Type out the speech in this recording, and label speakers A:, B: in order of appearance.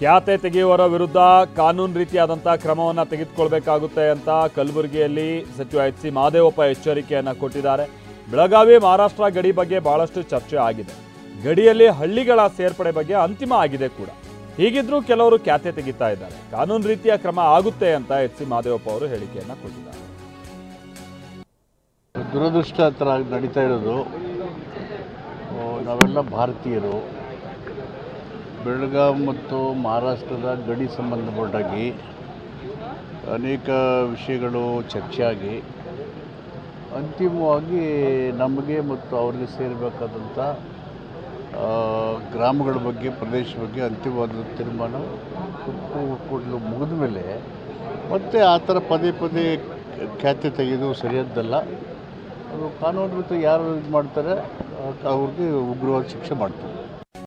A: ಖ್ಯಾತೆ ತೆಗೆಯುವವರ ವಿರುದ್ಧ ಕಾನೂನು ರೀತಿಯಾದಂಥ ಕ್ರಮವನ್ನು ತೆಗೆದುಕೊಳ್ಬೇಕಾಗುತ್ತೆ ಅಂತ ಕಲಬುರಗಿಯಲ್ಲಿ ಸಚಿವ ಎಚ್ ಸಿ ಮಹದೇವಪ್ಪ ಎಚ್ಚರಿಕೆಯನ್ನು ಕೊಟ್ಟಿದ್ದಾರೆ. ಬೆಳಗಾವಿ ಮಹಾರಾಷ್ಟ್ರ ಗಡಿ ಬಗ್ಗೆ ಬಹಳಷ್ಟು ಚರ್ಚೆ ಆಗಿದೆ. ಗಡಿಯಲ್ಲಿ ಹಳ್ಳಿಗಳ ಸೇರ್ಪಡೆ ಬಗ್ಗೆ ಅಂತಿಮ ಆಗಿದೆ ಕೂಡ. ಹೀಗಿದ್ರೂ ಕೆಲವರು ಖ್ಯಾತೆ ತೆಗಿತಾ ಇದ್ದಾರೆ. ಕಾನೂನು ರೀತಿಯ ಕ್ರಮ ಆಗುತ್ತೆ ಅಂತ ಎಚ್ ಸಿ ಮಹದೇವಪ್ಪ ಅವರು ಹೇಳಿಕೆಯನ್ನು ಕೊಟ್ಟಿದ್ದಾರೆ.
B: ದುರದೃಷ್ಟ ಥರ ನಡೀತಾ ಇರೋದು, ನಾವೆಲ್ಲ ಭಾರತೀಯರು ಬೆಳಗಾವಿ ಮತ್ತು ಮಹಾರಾಷ್ಟ್ರದ ಗಡಿ ಸಂಬಂಧಪಟ್ಟಾಗಿ ಅನೇಕ ವಿಷಯಗಳು ಚರ್ಚೆಯಾಗಿ ಅಂತಿಮವಾಗಿ ನಮಗೆ ಮತ್ತು ಅವರಿಗೆ ಸೇರಬೇಕಾದಂಥ ಗ್ರಾಮಗಳ ಬಗ್ಗೆ, ಪ್ರದೇಶ ಬಗ್ಗೆ ಅಂತಿಮವಾದ ತೀರ್ಮಾನ ಕೊಡಲು ಮುಗಿದ ಮೇಲೆ ಮತ್ತೆ ಆ ಥರ ಪದೇ ಪದೇ ಖ್ಯಾತೆ ತೆಗೆದು ಸರಿಯಾದ್ದಲ್ಲ. ಅದು ಕಾನೂನು ಯಾರು ಇದು ಮಾಡ್ತಾರೆ ಅವ್ರಿಗೆ ಉಗ್ರವಾದ ಶಿಕ್ಷೆ ಮಾಡ್ತಾರೆ.